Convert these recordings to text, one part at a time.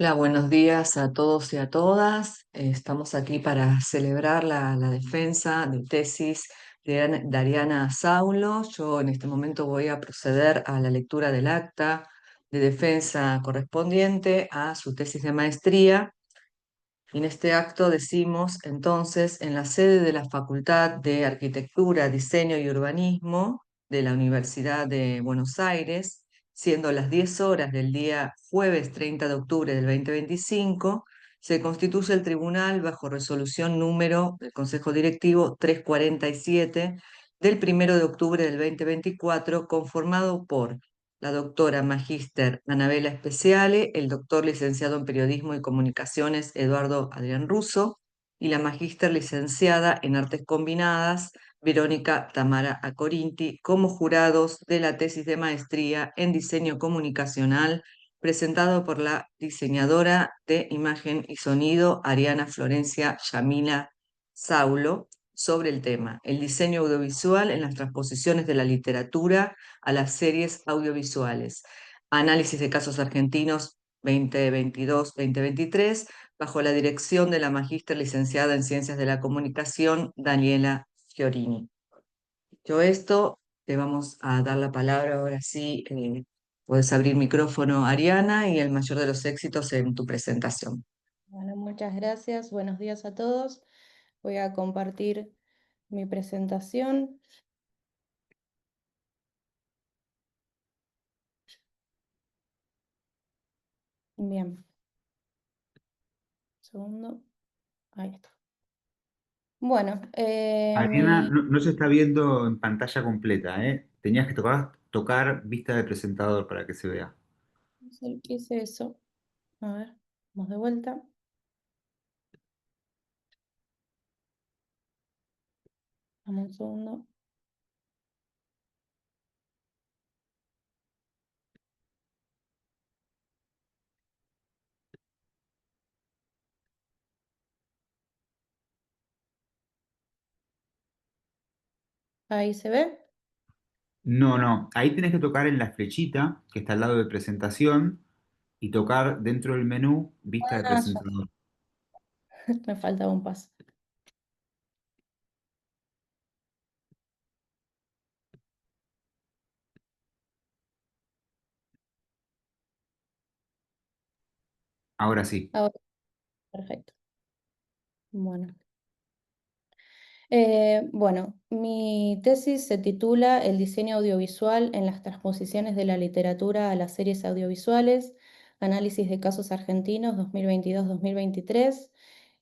Hola, buenos días a todos y a todas. Estamos aquí para celebrar la defensa de tesis de Ariana Saulo. Yo en este momento voy a proceder a la lectura del acta de defensa correspondiente a su tesis de maestría. Y en este acto decimos entonces, en la sede de la Facultad de Arquitectura, Diseño y Urbanismo de la Universidad de Buenos Aires, siendo las 10 horas del día jueves 30 de octubre del 2025, se constituye el tribunal bajo resolución número del Consejo Directivo 347 del 1 de octubre del 2024, conformado por la doctora magíster Anabela Speciale, el doctor licenciado en Periodismo y Comunicaciones Eduardo Adrián Russo y la magíster licenciada en Artes Combinadas Verónica Tamara Acorinti como jurados de la tesis de maestría en Diseño Comunicacional presentado por la diseñadora de imagen y sonido Ariana Florencia Yamila Saulo sobre el tema, el diseño audiovisual en las transposiciones de la literatura a las series audiovisuales. Análisis de casos argentinos 2022-2023, bajo la dirección de la magíster licenciada en Ciencias de la Comunicación, Daniela Fiorini. Dicho esto, te vamos a dar la palabra ahora sí. Puedes abrir micrófono, Ariana, y el mayor de los éxitos en tu presentación. Bueno, muchas gracias. Buenos días a todos. Voy a compartir mi presentación. Bien, segundo. Ahí está. Bueno, Ariana, no se está viendo en pantalla completa, ¿eh? Tenías que tocar vista de presentador para que se vea. ¿qué es eso? A ver, vamos de vuelta. Dame un segundo. Ahí se ve. No. Ahí tenés que tocar en la flechita que está al lado de presentación y tocar dentro del menú vista de Ah, ya. presentador. Me faltaba un paso. Ahora sí. Ahora, perfecto. Bueno. Bueno, mi tesis se titula El diseño audiovisual en las transposiciones de la literatura a las series audiovisuales, análisis de casos argentinos 2022-2023.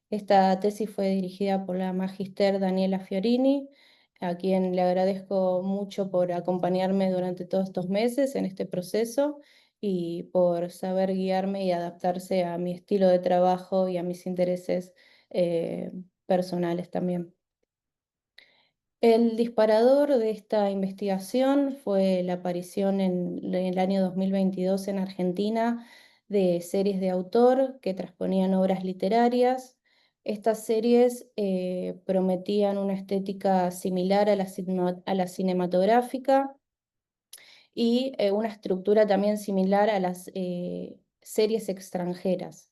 Esta tesis fue dirigida por la magíster Daniela Fiorini, a quien le agradezco mucho por acompañarme durante todos estos meses en este proceso y por saber guiarme y adaptarse a mi estilo de trabajo y a mis intereses personales también. El disparador de esta investigación fue la aparición en el año 2022 en Argentina de series de autor que transponían obras literarias. Estas series prometían una estética similar a la cinematográfica y una estructura también similar a las series extranjeras.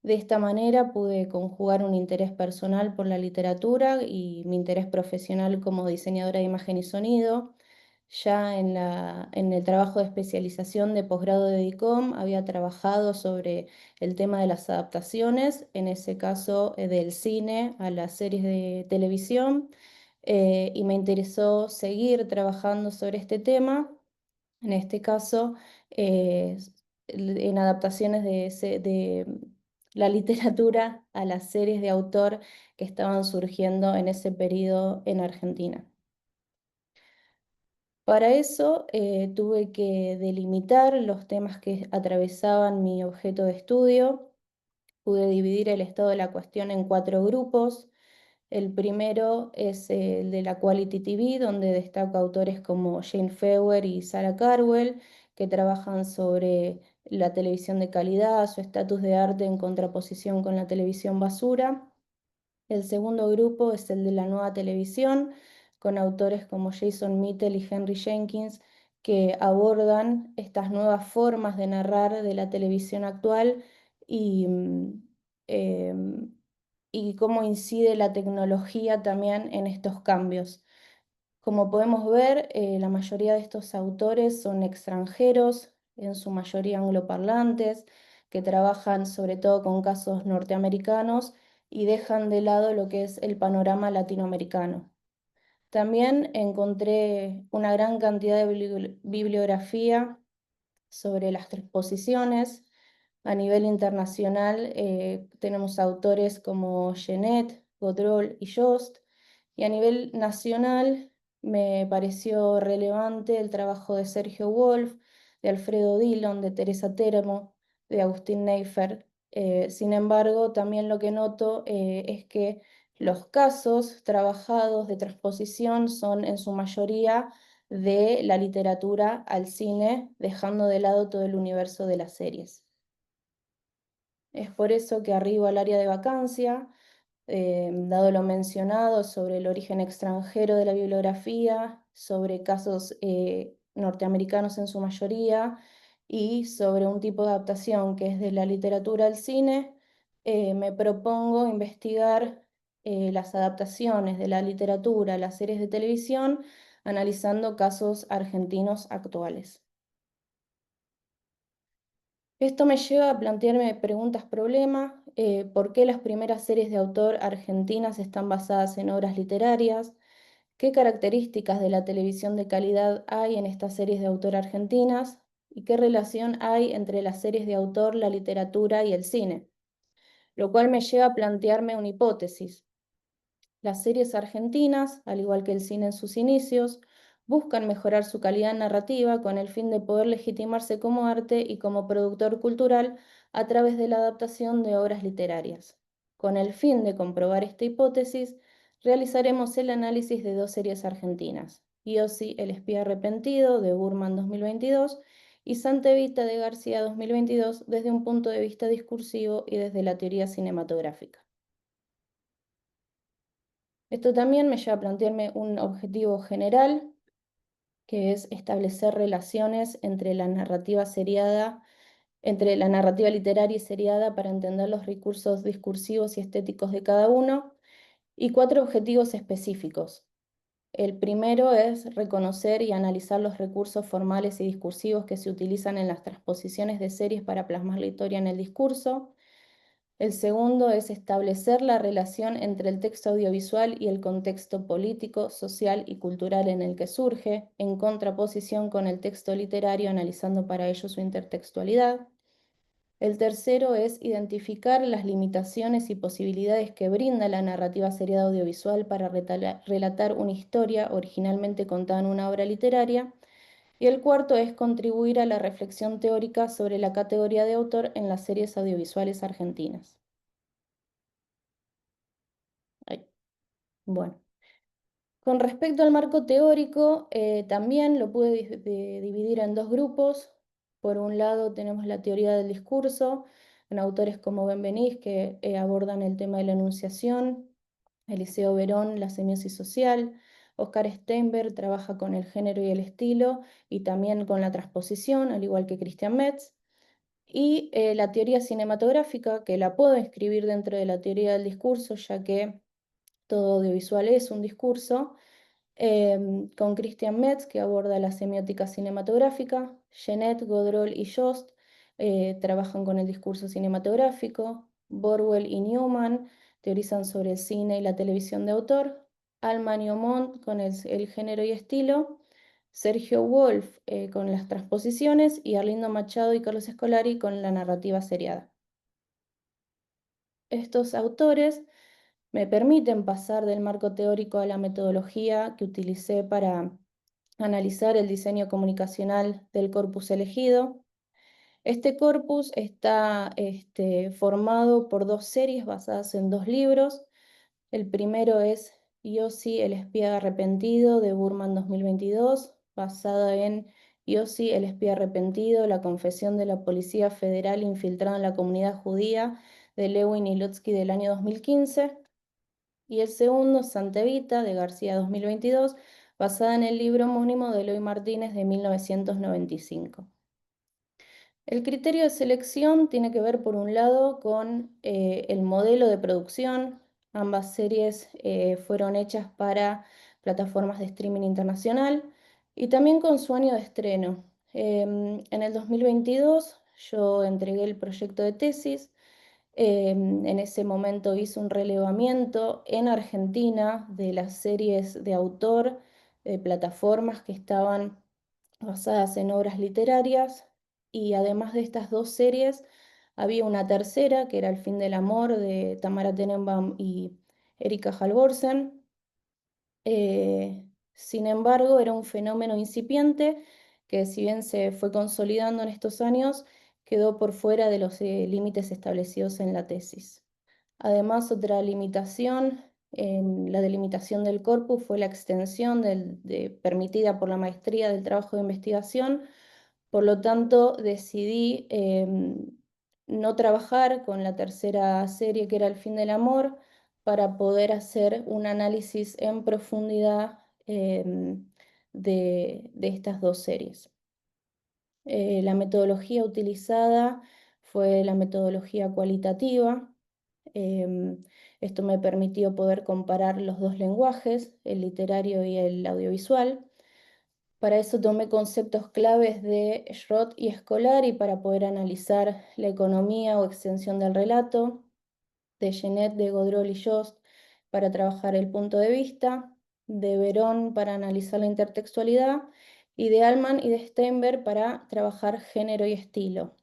De esta manera pude conjugar un interés personal por la literatura y mi interés profesional como diseñadora de imagen y sonido. Ya en el trabajo de especialización de posgrado de DICOM había trabajado sobre el tema de las adaptaciones, en ese caso del cine a las series de televisión, y me interesó seguir trabajando sobre este tema, en este caso en adaptaciones de la literatura a las series de autor que estaban surgiendo en ese periodo en Argentina. Para eso tuve que delimitar los temas que atravesaban mi objeto de estudio. Pude dividir el estado de la cuestión en 4 grupos. El primero es el de la Quality TV, donde destaco autores como Jane Feuer y Sarah Carwell, que trabajan sobre la televisión de calidad, su estatus de arte en contraposición con la televisión basura. El segundo grupo es el de la nueva televisión, con autores como Jason Mitchell y Henry Jenkins, que abordan estas nuevas formas de narrar de la televisión actual y cómo incide la tecnología también en estos cambios. Como podemos ver, la mayoría de estos autores son extranjeros, en su mayoría angloparlantes, que trabajan sobre todo con casos norteamericanos y dejan de lado lo que es el panorama latinoamericano. También encontré una gran cantidad de bibliografía sobre las transposiciones. A nivel internacional tenemos autores como Genet, Godrol y Jost, y a nivel nacional me pareció relevante el trabajo de Sergio Wolf, de Alfredo Dillon, de Teresa Termo, de Agustín Neifert. Sin embargo, también lo que noto es que los casos trabajados de transposición son en su mayoría de la literatura al cine, dejando de lado todo el universo de las series. Es por eso que arriba al área de vacancia, dado lo mencionado sobre el origen extranjero de la bibliografía, sobre casos norteamericanos en su mayoría, y sobre un tipo de adaptación que es de la literatura al cine, me propongo investigar las adaptaciones de la literatura a las series de televisión, analizando casos argentinos actuales. Esto me lleva a plantearme preguntas-problema. ¿Por qué las primeras series de autor argentinas están basadas en obras literarias? ¿Qué características de la televisión de calidad hay en estas series de autor argentinas? ¿Y qué relación hay entre las series de autor, la literatura y el cine? Lo cual me lleva a plantearme una hipótesis. Las series argentinas, al igual que el cine en sus inicios, buscan mejorar su calidad narrativa con el fin de poder legitimarse como arte y como productor cultural a través de la adaptación de obras literarias. Con el fin de comprobar esta hipótesis, realizaremos el análisis de dos series argentinas, Iosi, El espía arrepentido, de Burman 2022, y Santa Evita, de García 2022, desde un punto de vista discursivo y desde la teoría cinematográfica. Esto también me lleva a plantearme un objetivo general, que es establecer relaciones entre la narrativa seriada, entre la narrativa literaria y seriada para entender los recursos discursivos y estéticos de cada uno, y 4 objetivos específicos. El primero es reconocer y analizar los recursos formales y discursivos que se utilizan en las transposiciones de series para plasmar la historia en el discurso. El segundo es establecer la relación entre el texto audiovisual y el contexto político, social y cultural en el que surge, en contraposición con el texto literario, analizando para ello su intertextualidad. El tercero es identificar las limitaciones y posibilidades que brinda la narrativa seriada audiovisual para relatar una historia originalmente contada en una obra literaria. Y el cuarto es contribuir a la reflexión teórica sobre la categoría de autor en las series audiovisuales argentinas. Ay, bueno. Con respecto al marco teórico, también lo pude dividir en 2 grupos. Por un lado tenemos la teoría del discurso, con autores como Benveniste, que abordan el tema de la enunciación, Eliseo Verón, la semiosis social, Oscar Steinberg trabaja con el género y el estilo, y también con la transposición, al igual que Christian Metz. Y la teoría cinematográfica, que la puedo inscribir dentro de la teoría del discurso, ya que todo audiovisual es un discurso, con Christian Metz, que aborda la semiótica cinematográfica, Genet, Godrol y Jost trabajan con el discurso cinematográfico, Borwell y Newman teorizan sobre el cine y la televisión de autor, Alman y Aumont con el género y estilo, Sergio Wolf con las transposiciones y Arlindo Machado y Carlos Escolari con la narrativa seriada. Estos autores me permiten pasar del marco teórico a la metodología que utilicé para analizar el diseño comunicacional del corpus elegido. Este corpus está formado por 2 series basadas en 2 libros. El primero es Iosi, el espía arrepentido, de Burman 2022, basada en Iosi, el espía arrepentido, la confesión de la Policía Federal infiltrada en la comunidad judía, de Lewin y Lutsky, del año 2015. Y el segundo, Santa Evita, de García 2022, basada en el libro homónimo de Eloy Martínez de 1995. El criterio de selección tiene que ver, por un lado, con el modelo de producción. Ambas series fueron hechas para plataformas de streaming internacional y también con su año de estreno. En el 2022 yo entregué el proyecto de tesis. En ese momento hice un relevamiento en Argentina de las series de autor, de plataformas que estaban basadas en obras literarias, y además de estas dos series había una tercera que era El fin del amor de Tamara Tenenbaum y Erika Halvorsen. Sin embargo, era un fenómeno incipiente que, si bien se fue consolidando en estos años, quedó por fuera de los límites establecidos en la tesis. Además, otra limitación en la delimitación del corpus fue la extensión permitida por la maestría del trabajo de investigación. Por lo tanto, decidí no trabajar con la tercera serie, que era El fin del amor, para poder hacer un análisis en profundidad de estas dos series. La metodología utilizada fue la metodología cualitativa. Esto me permitió poder comparar los dos lenguajes, el literario y el audiovisual. Para eso tomé conceptos claves de Schroth y Scolari para poder analizar la economía o extensión del relato, de Genet, de Godrol y Jost para trabajar el punto de vista, de Verón para analizar la intertextualidad, y de Allman y de Steinberg para trabajar género y estilo.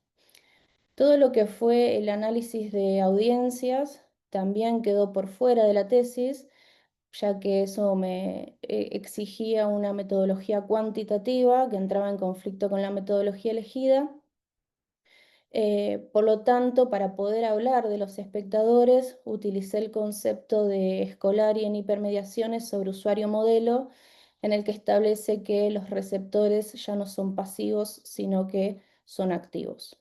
Todo lo que fue el análisis de audiencias también quedó por fuera de la tesis, ya que eso me exigía una metodología cuantitativa que entraba en conflicto con la metodología elegida. Por lo tanto, para poder hablar de los espectadores, utilicé el concepto de Scolari en hipermediaciones sobre usuario modelo, en el que establece que los receptores ya no son pasivos, sino que son activos.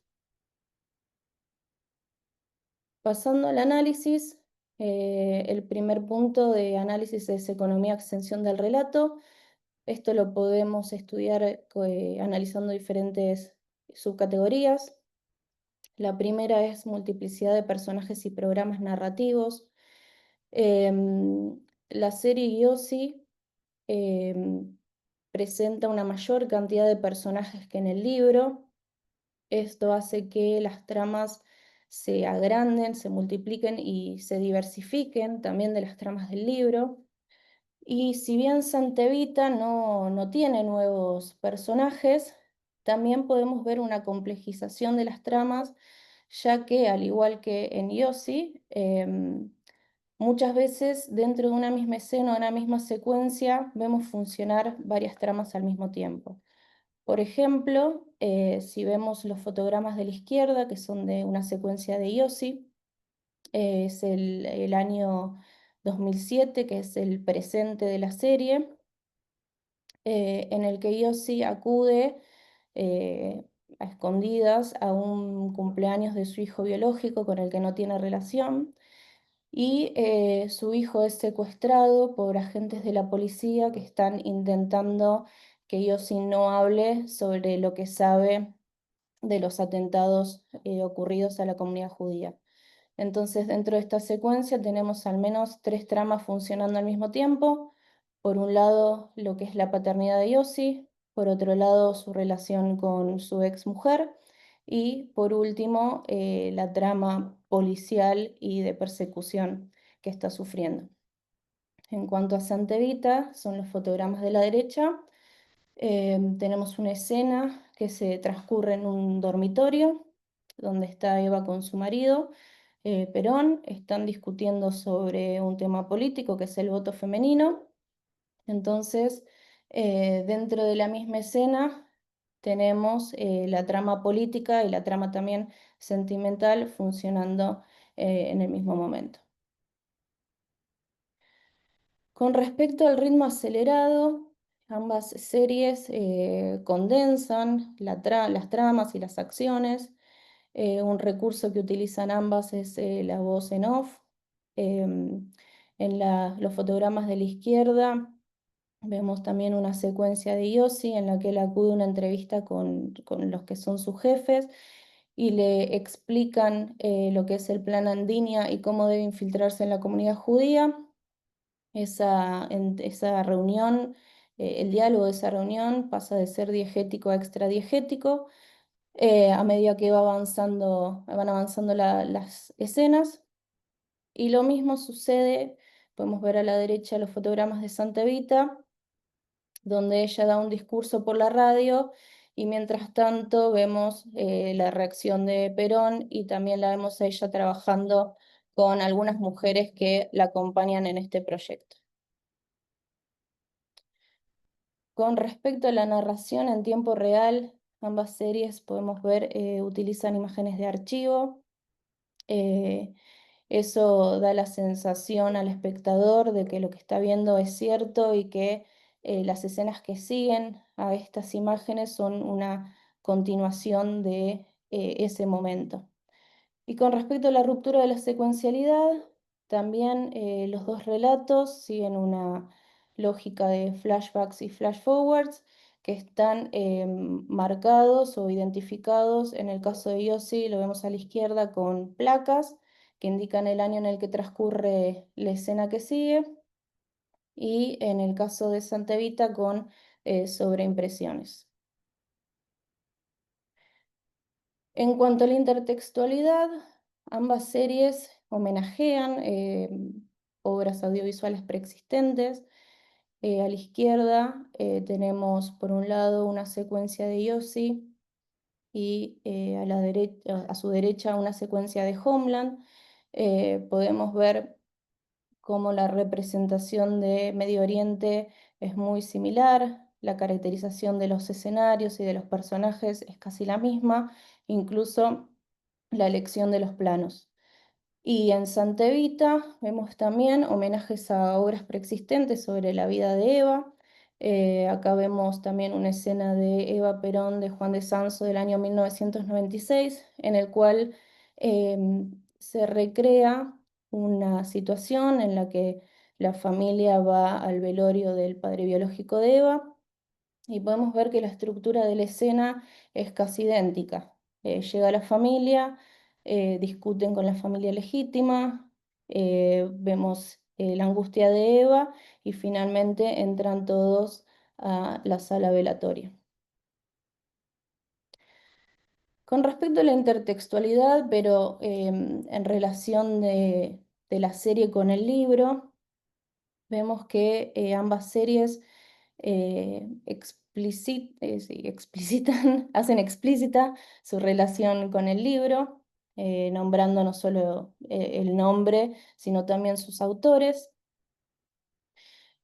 Pasando al análisis, el primer punto de análisis es economía-extensión del relato. Esto lo podemos estudiar analizando diferentes subcategorías. La primera es multiplicidad de personajes y programas narrativos. La serie Yossi presenta una mayor cantidad de personajes que en el libro. Esto hace que las tramas se agranden, se multipliquen y se diversifiquen también de las tramas del libro. Y si bien Santevita no tiene nuevos personajes, también podemos ver una complejización de las tramas, ya que, al igual que en Yossi, muchas veces dentro de una misma escena o una misma secuencia vemos funcionar varias tramas al mismo tiempo. Por ejemplo, si vemos los fotogramas de la izquierda, que son de una secuencia de Yossi, es el año 2007, que es el presente de la serie, en el que Yossi acude a escondidas a un cumpleaños de su hijo biológico con el que no tiene relación, y su hijo es secuestrado por agentes de la policía que están intentando que Yossi no hable sobre lo que sabe de los atentados ocurridos a la comunidad judía. Entonces, dentro de esta secuencia tenemos al menos tres tramas funcionando al mismo tiempo. Por un lado, lo que es la paternidad de Yossi, por otro lado, su relación con su ex mujer, y por último, la trama policial y de persecución que está sufriendo. En cuanto a Santa Evita, son los fotogramas de la derecha. Tenemos una escena que se transcurre en un dormitorio donde está Eva con su marido, Perón. Están discutiendo sobre un tema político que es el voto femenino. Entonces, dentro de la misma escena tenemos la trama política y la trama también sentimental funcionando en el mismo momento. Con respecto al ritmo acelerado, ambas series condensan las tramas y las acciones. Un recurso que utilizan ambas es la voz en off. En los fotogramas de la izquierda Vemos también una secuencia de Yossi en la que él acude a una entrevista con los que son sus jefes y le explican lo que es el plan Andinia y cómo debe infiltrarse en la comunidad judía. Esa reunión, el diálogo de esa reunión pasa de ser diegético a extradiegético a medida que van avanzando las escenas. Y lo mismo sucede, podemos ver a la derecha los fotogramas de Santa Evita, donde ella da un discurso por la radio y mientras tanto vemos la reacción de Perón y también la vemos a ella trabajando con algunas mujeres que la acompañan en este proyecto. Con respecto a la narración en tiempo real, ambas series podemos ver utilizan imágenes de archivo. eh, Eso da la sensación al espectador de que lo que está viendo es cierto y que las escenas que siguen a estas imágenes son una continuación de ese momento. Y con respecto a la ruptura de la secuencialidad, también los dos relatos siguen una lógica de flashbacks y flash forwards que están marcados o identificados. En el caso de Yossi lo vemos a la izquierda con placas que indican el año en el que transcurre la escena que sigue y en el caso de Santa Evita con sobreimpresiones. En cuanto a la intertextualidad, ambas series homenajean obras audiovisuales preexistentes. A la izquierda tenemos por un lado una secuencia de Yossi y a su derecha una secuencia de Homeland. Podemos ver cómo la representación de Medio Oriente es muy similar, la caracterización de los escenarios y de los personajes es casi la misma, incluso la elección de los planos. Y en Santa Evita vemos también homenajes a obras preexistentes sobre la vida de Eva. Acá vemos también una escena de Eva Perón de Juan de Sanso del año 1996, en el cual se recrea una situación en la que la familia va al velorio del padre biológico de Eva y podemos ver que la estructura de la escena es casi idéntica. Llega la familia, discuten con la familia legítima, vemos la angustia de Eva y finalmente entran todos a la sala velatoria. Con respecto a la intertextualidad, pero en relación de la serie con el libro, vemos que ambas series sí, explicitan, hacen explícita su relación con el libro, nombrando no solo el nombre, sino también sus autores.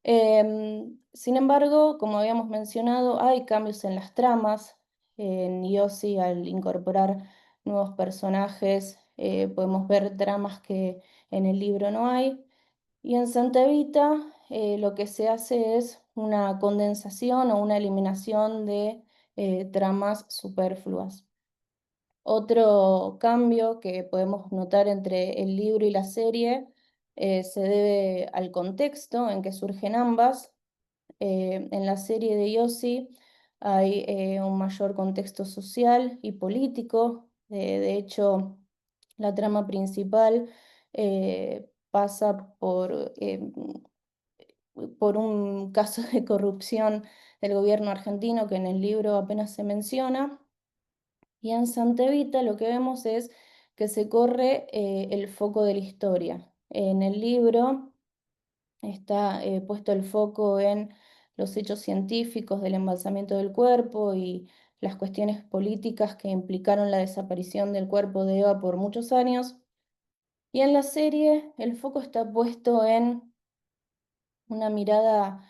Sin embargo, como habíamos mencionado, hay cambios en las tramas. En Yossi, al incorporar nuevos personajes, podemos ver tramas que en el libro no hay. Y en Santa Evita lo que se hace es una condensación o una eliminación de tramas superfluas. Otro cambio que podemos notar entre el libro y la serie se debe al contexto en que surgen ambas. En la serie de Yossi hay un mayor contexto social y político. De hecho, la trama principal pasa por un caso de corrupción del gobierno argentino que en el libro apenas se menciona. Y en Santa Evita lo que vemos es que se corre el foco de la historia. En el libro está puesto el foco en los hechos científicos del embalsamiento del cuerpo y las cuestiones políticas que implicaron la desaparición del cuerpo de Eva por muchos años. Y en la serie el foco está puesto en una mirada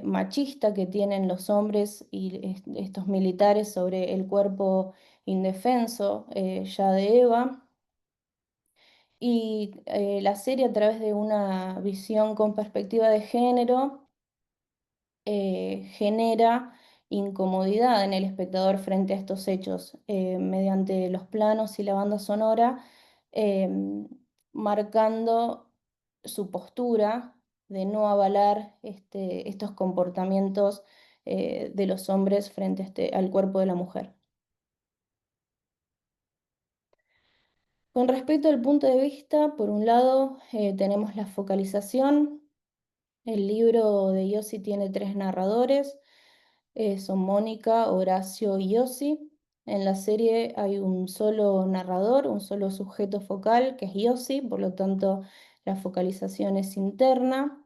machista que tienen los hombres y estos militares sobre el cuerpo indefenso ya de Eva. Y la serie a través de una visión con perspectiva de género genera incomodidad en el espectador frente a estos hechos mediante los planos y la banda sonora, marcando su postura de no avalar estos comportamientos de los hombres frente al cuerpo de la mujer. Con respecto al punto de vista, por un lado tenemos la focalización. El libro de Yossi tiene 3 narradores, son Mónica, Horacio y Yossi. En la serie hay un solo narrador, un solo sujeto focal, que es Yossi, por lo tanto la focalización es interna.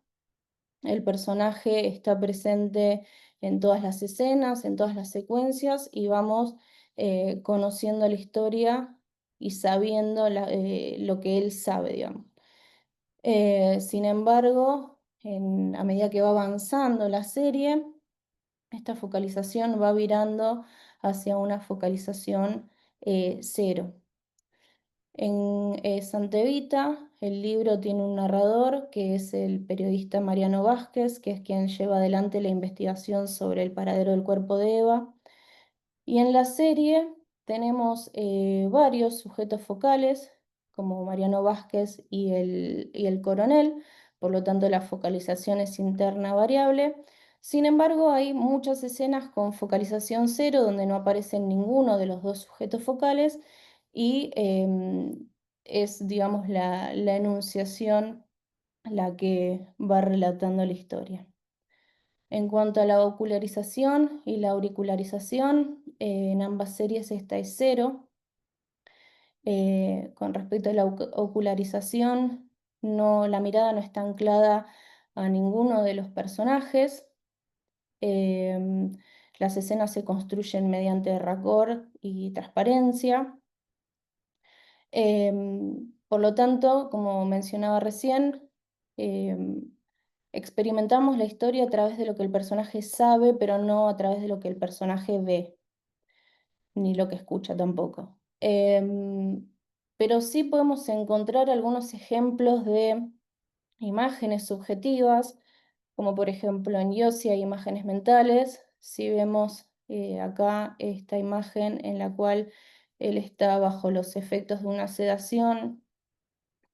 El personaje está presente en todas las escenas, en todas las secuencias, y vamos conociendo la historia y sabiendo lo que él sabe, digamos. Sin embargo, a medida que va avanzando la serie, esta focalización va virando hacia una focalización cero. En Santa Evita, el libro tiene un narrador que es el periodista Mariano Vázquez, que es quien lleva adelante la investigación sobre el paradero del cuerpo de Eva. Y en la serie tenemos varios sujetos focales, como Mariano Vázquez y el coronel, por lo tanto la focalización es interna variable. Sin embargo, hay muchas escenas con focalización cero donde no aparecen ninguno de los dos sujetos focales y es, digamos, la enunciación la que va relatando la historia. En cuanto a la ocularización y la auricularización, en ambas series esta es cero. Con respecto a la ocularización, la mirada no está anclada a ninguno de los personajes. Las escenas se construyen mediante raccord y transparencia. Por lo tanto, como mencionaba recién, experimentamos la historia a través de lo que el personaje sabe, pero no a través de lo que el personaje ve, ni lo que escucha tampoco. Pero sí podemos encontrar algunos ejemplos de imágenes subjetivas, como por ejemplo en Yossi hay imágenes mentales. Si vemos acá esta imagen en la cual él está bajo los efectos de una sedación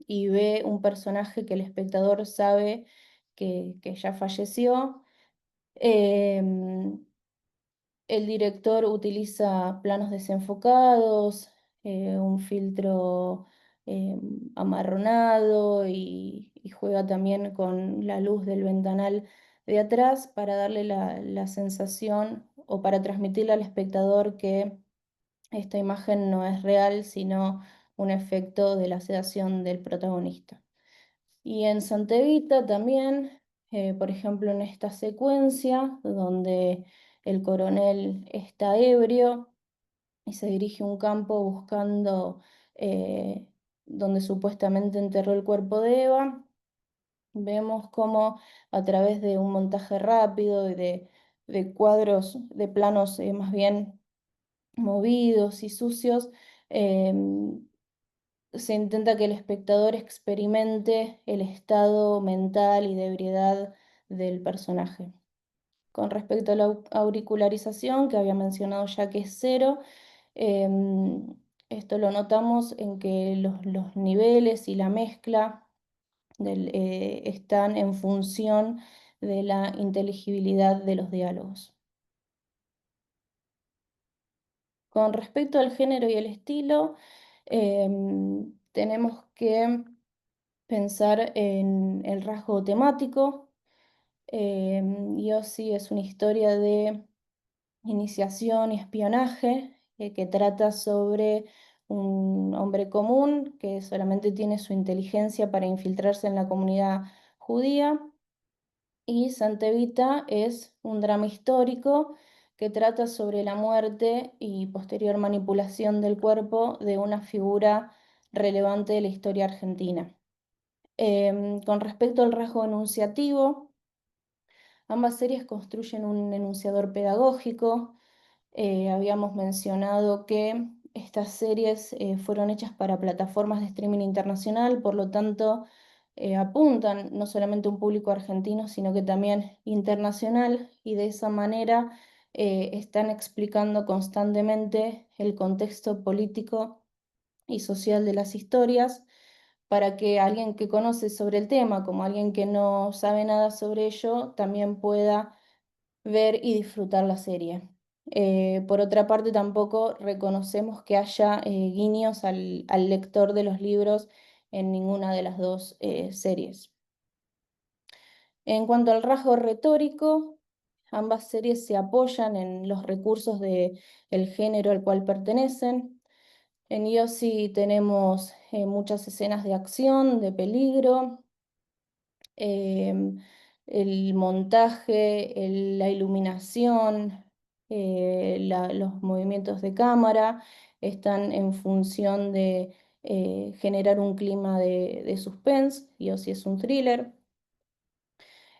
y ve un personaje que el espectador sabe que ya falleció. El director utiliza planos desenfocados, un filtro amarronado y juega también con la luz del ventanal de atrás para darle la sensación o para transmitirle al espectador que esta imagen no es real, sino un efecto de la sedación del protagonista. Y en Santa Evita también, por ejemplo, en esta secuencia donde el coronel está ebrio y se dirige a un campo buscando donde supuestamente enterró el cuerpo de Eva, vemos cómo a través de un montaje rápido y de cuadros, de planos más bien movidos y sucios, em, se intenta que el espectador experimente el estado mental y de ebriedad del personaje. Con respecto a la auricularización, que había mencionado ya que es cero, esto lo notamos en que los niveles y la mezcla están en función de la inteligibilidad de los diálogos. Con respecto al género y el estilo, tenemos que pensar en el rasgo temático. Yossi es una historia de iniciación y espionaje que trata sobre un hombre común que solamente tiene su inteligencia para infiltrarse en la comunidad judía. Y Santa Evita es un drama histórico que trata sobre la muerte y posterior manipulación del cuerpo de una figura relevante de la historia argentina. Con respecto al rasgo enunciativo, ambas series construyen un enunciador pedagógico. Habíamos mencionado que estas series fueron hechas para plataformas de streaming internacional, por lo tanto apuntan no solamente a un público argentino, sino que también internacional, y de esa manera están explicando constantemente el contexto político y social de las historias. para que alguien que conoce sobre el tema, como alguien que no sabe nada sobre ello, también pueda ver y disfrutar la serie. Por otra parte, tampoco reconocemos que haya guiños al lector de los libros en ninguna de las dos series. En cuanto al rasgo retórico, ambas series se apoyan en los recursos del género al cual pertenecen. En Yossi tenemos muchas escenas de acción, de peligro, em, el montaje, la iluminación, los movimientos de cámara están en función de generar un clima de suspense. Yossi es un thriller.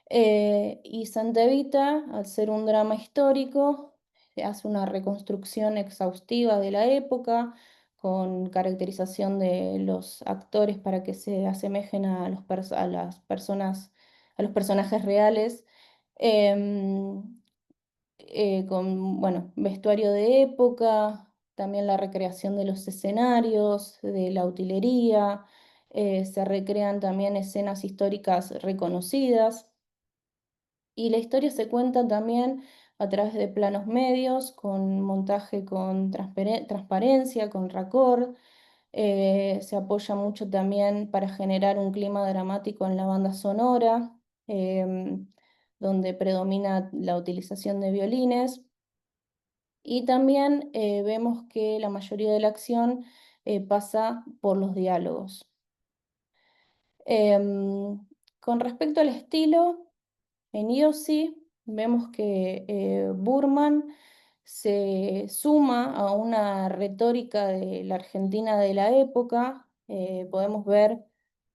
Y Santa Evita, al ser un drama histórico, hace una reconstrucción exhaustiva de la época, con caracterización de los actores para que se asemejen a las personas, a los personajes reales, em, con, bueno, vestuario de época, también la recreación de los escenarios, de la utilería, se recrean también escenas históricas reconocidas. Y la historia se cuenta también a través de planos medios, con montaje con transparencia, con raccord. Se apoya mucho también para generar un clima dramático en la banda sonora, em, donde predomina la utilización de violines. Y también vemos que la mayoría de la acción pasa por los diálogos. Em, con respecto al estilo, en IOSI vemos que Burman se suma a una retórica de la Argentina de la época. Podemos ver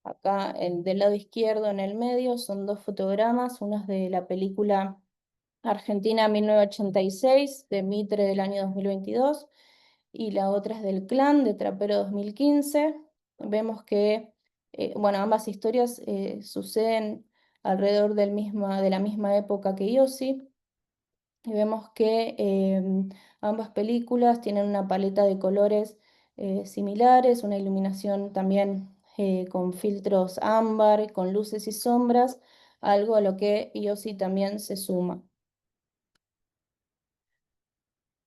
acá del lado izquierdo en el medio, son dos fotogramas, uno es de la película Argentina 1986, de Mitre del año 2022, y la otra es del Clan, de Trapero 2015. Vemos que, bueno, ambas historias suceden alrededor de la misma época que Yossi, y vemos que ambas películas tienen una paleta de colores similares, una iluminación también con filtros ámbar, con luces y sombras, algo a lo que Yossi también se suma.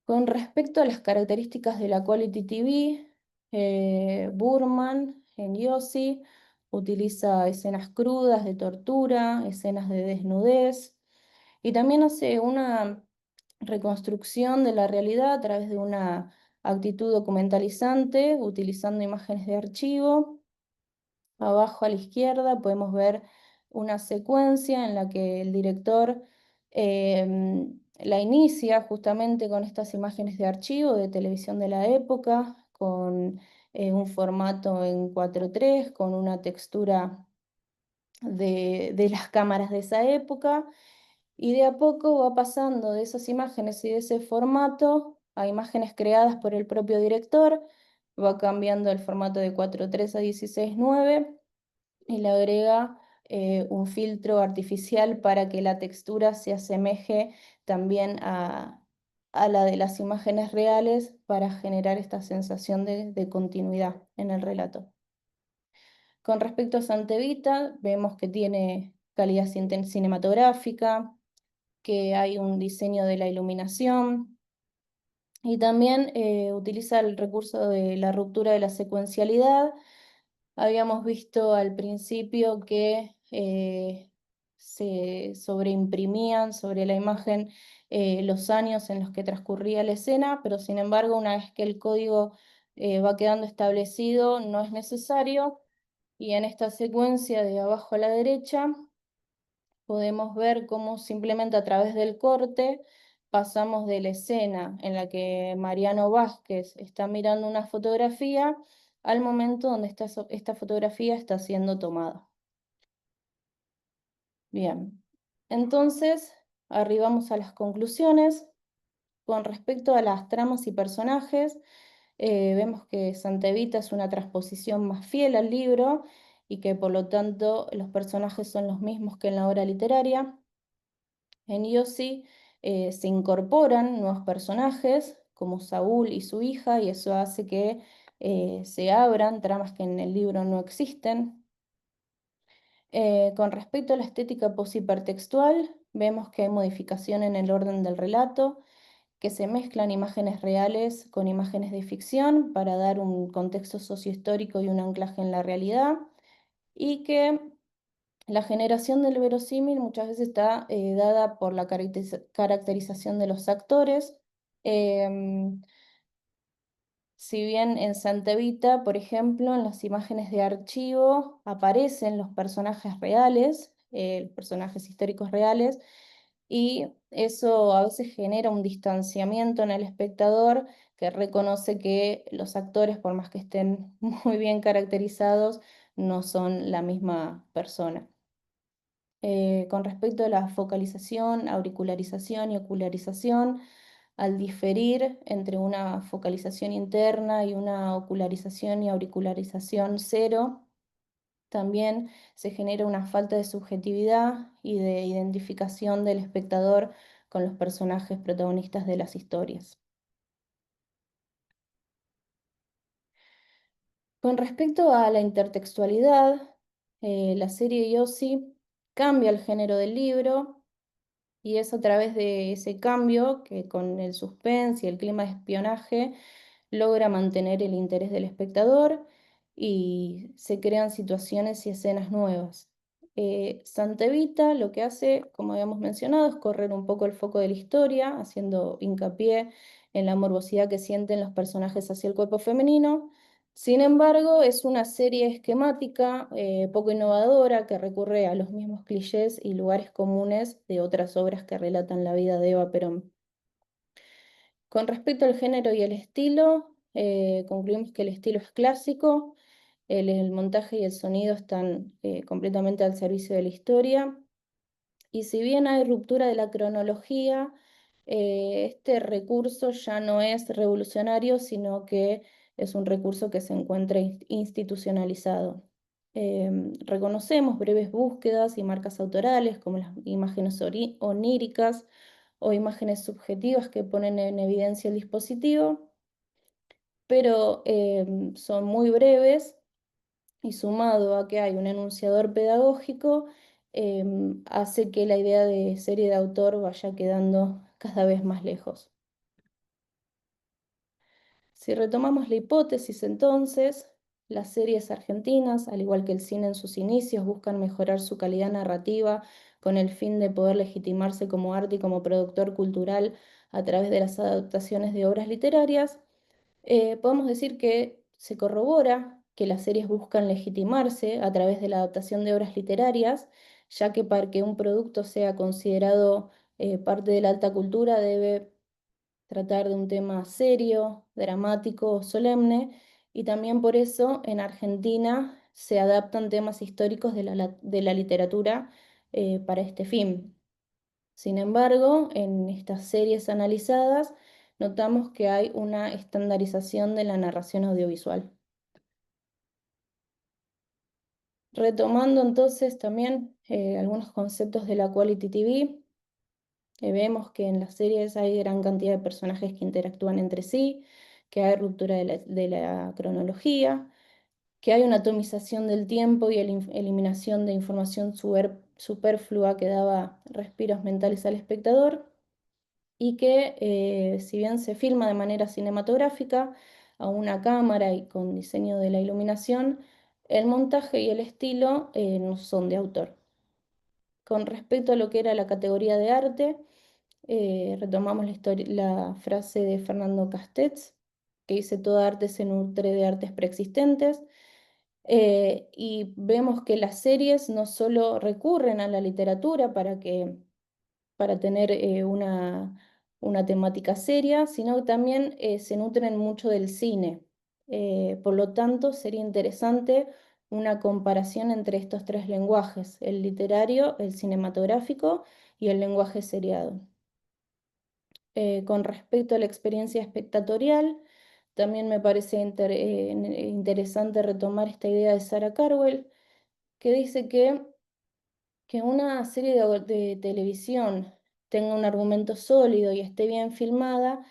Con respecto a las características de la Quality TV, Burman en Yossi utiliza escenas crudas de tortura, escenas de desnudez, y también hace una reconstrucción de la realidad a través de una actitud documentalizante, utilizando imágenes de archivo. Abajo a la izquierda podemos ver una secuencia en la que el director la inicia justamente con estas imágenes de archivo de televisión de la época, con un formato en 4:3, con una textura de las cámaras de esa época, y de a poco va pasando de esas imágenes y de ese formato a imágenes creadas por el propio director, va cambiando el formato de 4:3 a 16:9 y le agrega un filtro artificial para que la textura se asemeje también a la de las imágenes reales, para generar esta sensación de continuidad en el relato. Con respecto a Santa Evita, vemos que tiene calidad cinematográfica, que hay un diseño de la iluminación, y también utiliza el recurso de la ruptura de la secuencialidad. Habíamos visto al principio que se sobreimprimían sobre la imagen los años en los que transcurría la escena, pero sin embargo, una vez que el código va quedando establecido, no es necesario. Y en esta secuencia de abajo a la derecha podemos ver cómo simplemente a través del corte pasamos de la escena en la que Mariano Vázquez está mirando una fotografía al momento donde esta fotografía está siendo tomada. Bien, entonces arribamos a las conclusiones. Con respecto a las tramas y personajes, vemos que Santa Evita es una transposición más fiel al libro y que por lo tanto los personajes son los mismos que en la obra literaria. En Yossi se incorporan nuevos personajes como Saúl y su hija, y eso hace que se abran, tramas que en el libro no existen. Con respecto a la estética poshipertextual, vemos que hay modificación en el orden del relato, que se mezclan imágenes reales con imágenes de ficción para dar un contexto sociohistórico y un anclaje en la realidad, y que la generación del verosímil muchas veces está dada por la caracterización de los actores. Em, si bien en Santa Evita, por ejemplo, en las imágenes de archivo aparecen los personajes reales, los personajes históricos reales, y eso a veces genera un distanciamiento en el espectador que reconoce que los actores, por más que estén muy bien caracterizados, no son la misma persona. Con respecto a la focalización, auricularización y ocularización, al diferir entre una focalización interna y una ocularización y auricularización cero, también se genera una falta de subjetividad y de identificación del espectador con los personajes protagonistas de las historias. Con respecto a la intertextualidad, la serie Yossi cambia el género del libro. Y es a través de ese cambio que con el suspense y el clima de espionaje logra mantener el interés del espectador y se crean situaciones y escenas nuevas. Santa Evita lo que hace, como habíamos mencionado, es correr un poco el foco de la historia, haciendo hincapié en la morbosidad que sienten los personajes hacia el cuerpo femenino. Sin embargo, es una serie esquemática, poco innovadora, que recurre a los mismos clichés y lugares comunes de otras obras que relatan la vida de Eva Perón. Con respecto al género y el estilo, concluimos que el estilo es clásico, el montaje y el sonido están completamente al servicio de la historia, y si bien hay ruptura de la cronología, este recurso ya no es revolucionario, sino que es un recurso que se encuentra institucionalizado. Reconocemos breves búsquedas y marcas autorales, como las imágenes oníricas o imágenes subjetivas que ponen en evidencia el dispositivo, pero son muy breves, y sumado a que hay un enunciador pedagógico, hace que la idea de serie de autor vaya quedando cada vez más lejos. Si retomamos la hipótesis, entonces, las series argentinas, al igual que el cine en sus inicios, buscan mejorar su calidad narrativa con el fin de poder legitimarse como arte y como productor cultural a través de las adaptaciones de obras literarias. Podemos decir que se corrobora que las series buscan legitimarse a través de la adaptación de obras literarias, ya que para que un producto sea considerado parte de la alta cultura debe tratar de un tema serio, dramático, solemne, y también por eso en Argentina se adaptan temas históricos de la literatura para este fin. Sin embargo, en estas series analizadas, notamos que hay una estandarización de la narración audiovisual. Retomando entonces también algunos conceptos de la Quality TV, vemos que en las series hay gran cantidad de personajes que interactúan entre sí, que hay ruptura de la cronología, que hay una atomización del tiempo y eliminación de información superflua que daba respiros mentales al espectador, y que si bien se filma de manera cinematográfica, a una cámara y con diseño de la iluminación, el montaje y el estilo no son de autor. Con respecto a lo que era la categoría de arte, retomamos la frase de Fernando Castells, que dice: "Toda arte se nutre de artes preexistentes", y vemos que las series no solo recurren a la literatura para tener una temática seria, sino que también se nutren mucho del cine. Por lo tanto, sería interesante una comparación entre estos tres lenguajes: el literario, el cinematográfico y el lenguaje seriado. Con respecto a la experiencia espectatorial, también me parece interesante retomar esta idea de Sarah Carwell, que dice que una serie de televisión tenga un argumento sólido y esté bien filmada,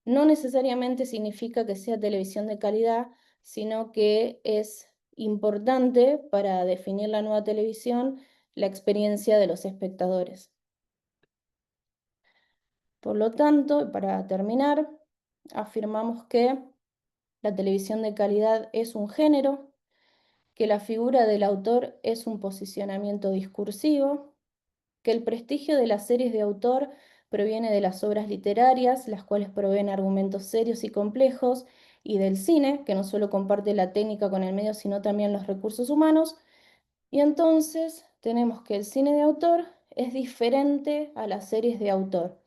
no necesariamente significa que sea televisión de calidad, sino que es importante para definir la nueva televisión la experiencia de los espectadores. Por lo tanto, para terminar, afirmamos que la televisión de calidad es un género, que la figura del autor es un posicionamiento discursivo, que el prestigio de las series de autor proviene de las obras literarias, las cuales proveen argumentos serios y complejos, y del cine, que no solo comparte la técnica con el medio, sino también los recursos humanos. Y entonces tenemos que el cine de autor es diferente a las series de autor.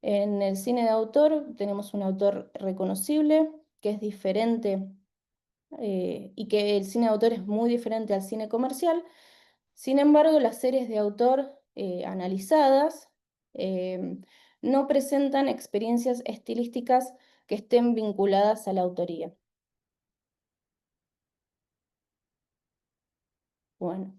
En el cine de autor tenemos un autor reconocible, que es diferente, y que el cine de autor es muy diferente al cine comercial. Sin embargo, las series de autor analizadas no presentan experiencias estilísticas que estén vinculadas a la autoría. Bueno,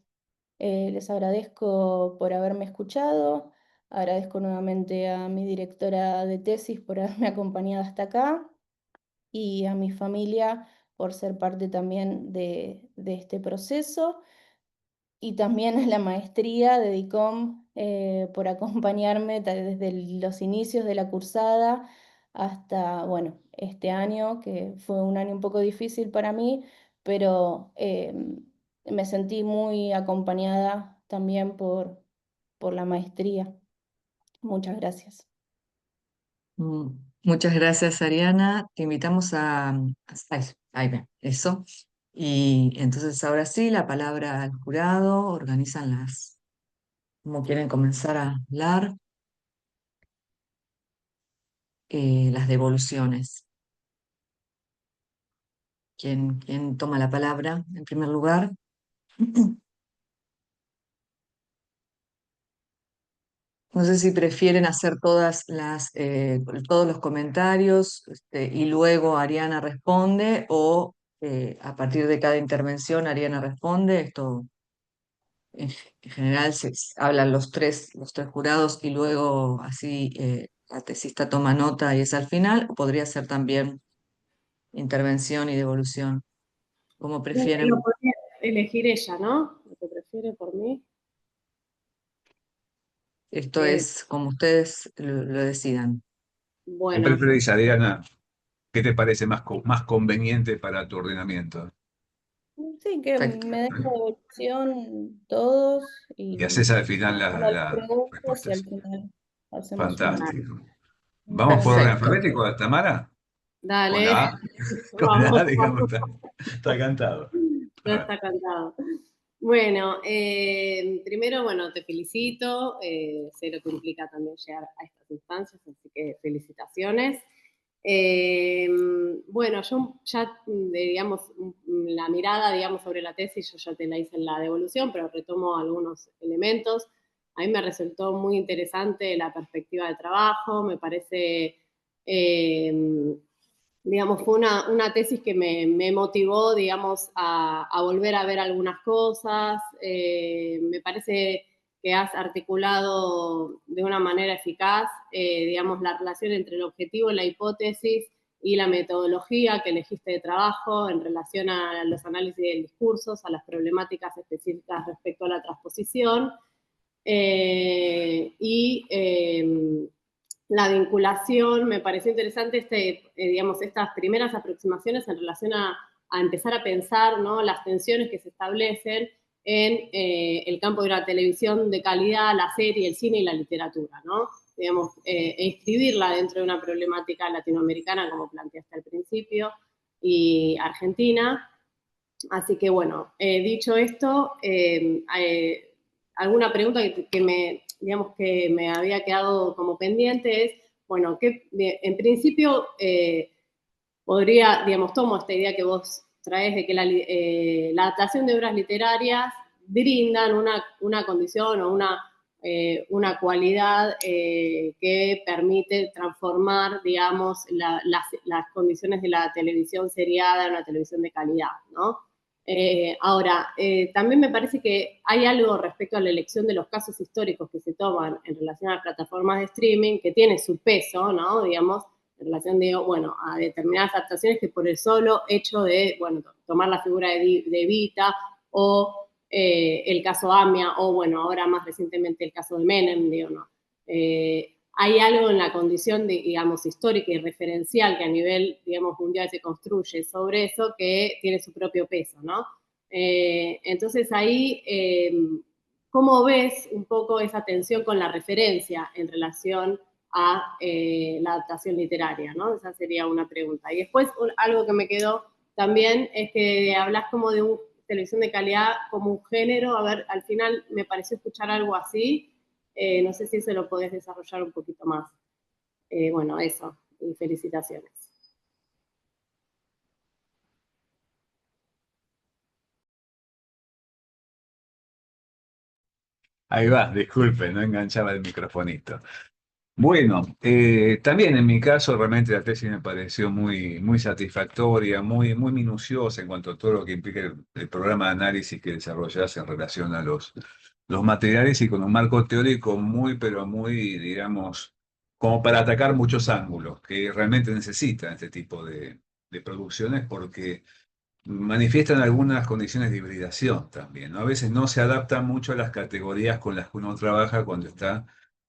les agradezco por haberme escuchado, agradezco nuevamente a mi directora de tesis por haberme acompañado hasta acá y a mi familia por ser parte también de este proceso. Y también a la maestría de DICOM por acompañarme desde los inicios de la cursada hasta, bueno, este año, que fue un año un poco difícil para mí, pero me sentí muy acompañada también por la maestría. Muchas gracias. Mm, Muchas gracias, Ariana. Te invitamos ay, ahí ve, eso. Y entonces ahora sí, la palabra al jurado, organizan cómo quieren comenzar a hablar, las devoluciones. ¿Quién toma la palabra en primer lugar? No sé si prefieren hacer todos los comentarios, y luego Ariana responde, o a partir de cada intervención Ariana responde. Esto en general hablan los tres jurados y luego así la tesista toma nota y es al final, o podría ser también intervención y devolución, como Lo prefieren. podría elegir ella, ¿no? Lo que prefiere por mí. Esto Eh, es como ustedes lo decidan. ¿Qué bueno, preferís, Adriana? ¿Qué te parece más conveniente para tu ordenamiento? Sí, que Perfecto. me den la devolución todos Y haces al final hago las las preguntas y al respuestas. final hacemos Fantástico. una ¿Vamos por orden Perfecto. alfabético, Tamara? Con dale, la A. Con la vamos, A, digamos, está cantado. A ya ver. está cantado. Bueno, primero, bueno, te felicito, sé lo que implica también llegar a estas instancias, así que felicitaciones. Bueno, yo ya, digamos, la mirada, digamos, sobre la tesis, yo ya te la hice en la devolución, pero retomo algunos elementos. A mí me resultó muy interesante la perspectiva de trabajo, me parece, digamos, fue una tesis que me motivó, digamos, a volver a ver algunas cosas. Me parece que has articulado de una manera eficaz, digamos, la relación entre el objetivo, la hipótesis y la metodología que elegiste de trabajo en relación a los análisis de discursos, a las problemáticas específicas respecto a la transposición. Y la vinculación, me pareció interesante digamos, estas primeras aproximaciones en relación a empezar a pensar, ¿no?, las tensiones que se establecen en el campo de la televisión de calidad, la serie, el cine y la literatura, ¿no? Digamos, e inscribirla dentro de una problemática latinoamericana, como planteaste al principio, y argentina. Así que, bueno, dicho esto, alguna pregunta digamos, que me había quedado como pendiente es, bueno, que en principio podría, digamos, tomo esta idea que vos traes de que la adaptación de obras literarias brindan una condición o una cualidad que permite transformar, digamos, las condiciones de la televisión seriada en una televisión de calidad, ¿no? Ahora, también me parece que hay algo respecto a la elección de los casos históricos que se toman en relación a las plataformas de streaming que tiene su peso, ¿no? Digamos, en relación, digo, bueno, a determinadas adaptaciones que por el solo hecho de, bueno, tomar la figura de Evita, o el caso AMIA, o bueno, ahora más recientemente el caso de Menem, digo, ¿no? Hay algo en la condición, digamos, histórica y referencial que a nivel, digamos, mundial se construye sobre eso que tiene su propio peso, ¿no? Entonces ahí, ¿cómo ves un poco esa tensión con la referencia en relación a la adaptación literaria, ¿no? Esa sería una pregunta. Y después algo que me quedó también es que hablas como de una televisión de calidad como un género. A ver, al final me pareció escuchar algo así. No sé si se lo podés desarrollar un poquito más. Bueno, eso. Y felicitaciones. Ahí va, disculpe, no enganchaba el microfonito. Bueno, también en mi caso realmente la tesis me pareció muy satisfactoria, muy minuciosa en cuanto a todo lo que implica el programa de análisis que desarrollas en relación a los materiales y con un marco teórico pero muy, digamos, como para atacar muchos ángulos que realmente necesitan este tipo de producciones porque manifiestan algunas condiciones de hibridación también, ¿no? A veces no se adaptan mucho a las categorías con las que uno trabaja cuando está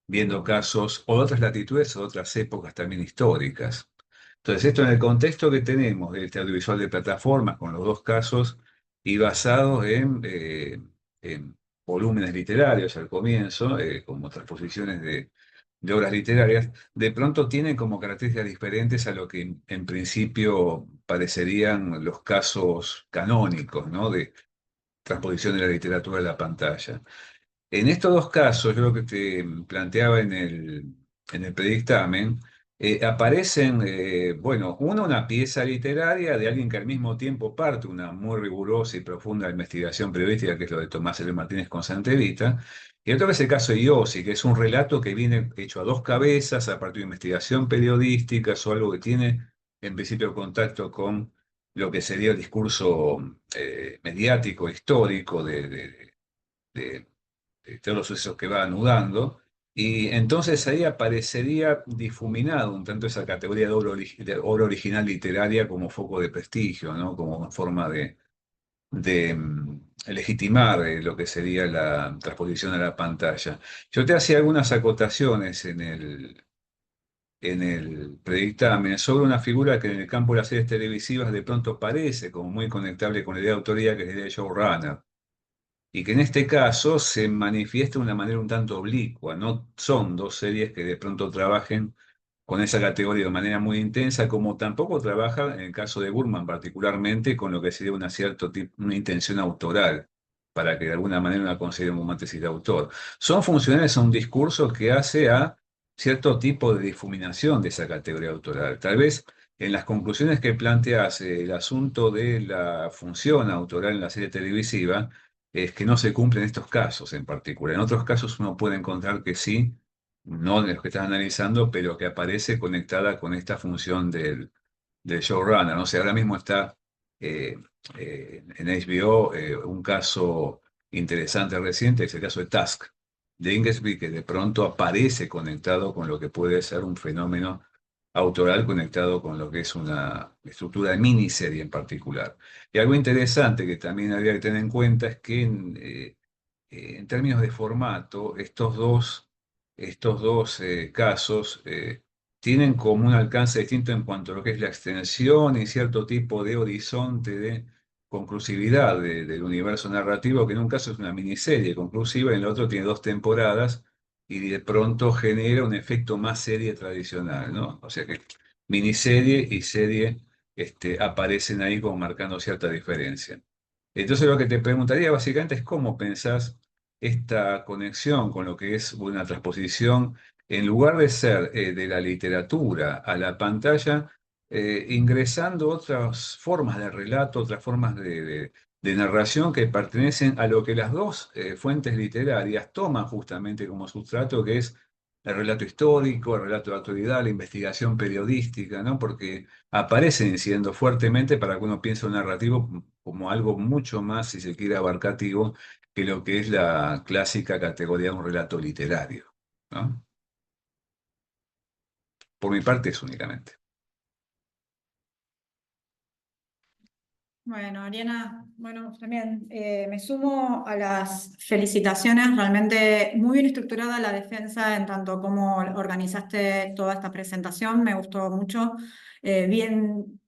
viendo casos o de otras latitudes o de otras épocas también históricas. Entonces, esto en el contexto que tenemos de este audiovisual de plataformas, con los dos casos, y basados en volúmenes literarios al comienzo, como transposiciones de obras literarias, de pronto tienen como características diferentes a lo que en principio parecerían los casos canónicos, ¿no? De transposición de la literatura a la pantalla. En estos dos casos, yo lo que te planteaba en el predictamen, aparecen, bueno, una pieza literaria de alguien que al mismo tiempo parte una muy rigurosa y profunda investigación periodística, que es lo de Tomás L. Martínez con Santa Evita, y otro es el caso de Iossi, que es un relato que viene hecho a dos cabezas a partir de investigación periodística, o algo que tiene en principio contacto con lo que sería el discurso mediático, histórico de todos los sucesos que va anudando, y entonces ahí aparecería difuminado un tanto esa categoría de obra original literaria como foco de prestigio, ¿no? Como una forma de legitimar lo que sería la transposición a la pantalla. Yo te hacía algunas acotaciones en el predictamen sobre una figura que en el campo de las series televisivas de pronto parece como muy conectable con la idea de autoría, que es la idea de showrunner y que en este caso se manifiesta de una manera un tanto oblicua. No son dos series que de pronto trabajen con esa categoría de manera muy intensa, como tampoco trabaja en el caso de Burman particularmente con lo que sería una intención autoral, para que de alguna manera una considere una tesis de autor. Son funcionales a un discurso que hace a cierto tipo de difuminación de esa categoría autoral. Tal vez en las conclusiones que planteas el asunto de la función autoral en la serie televisiva, es que no se cumplen estos casos en particular. En otros casos uno puede encontrar que sí, no de los que estás analizando, pero que aparece conectada con esta función del showrunner. No sé, ahora mismo está eh, en HBO un caso interesante reciente, es el caso de Tusk, de Inglesby, que de pronto aparece conectado con lo que puede ser un fenómeno autoral conectado con lo que es una estructura de miniserie en particular. Y algo interesante que también habría que tener en cuenta es que en términos de formato, estos dos casos tienen como un alcance distinto en cuanto a lo que es la extensión y cierto tipo de horizonte de conclusividad del universo narrativo, que en un caso es una miniserie conclusiva y en el otro tiene dos temporadas y de pronto genera un efecto más serie tradicional, ¿no? O sea que miniserie y serie aparecen ahí como marcando cierta diferencia. Entonces lo que te preguntaría básicamente es cómo pensás esta conexión con lo que es una transposición, en lugar de ser de la literatura a la pantalla, ingresando otras formas de relato, otras formas de narración que pertenecen a lo que las dos fuentes literarias toman justamente como sustrato, que es el relato histórico, el relato de actualidad, la investigación periodística, ¿no? Porque aparecen incidiendo fuertemente para que uno piense un narrativo como algo mucho más, si se quiere, abarcativo que lo que es la clásica categoría de un relato literario, ¿no? Por mi parte es únicamente. Bueno, Ariana, bueno, también me sumo a las felicitaciones, realmente muy bien estructurada la defensa en tanto como organizaste toda esta presentación, me gustó mucho, bien,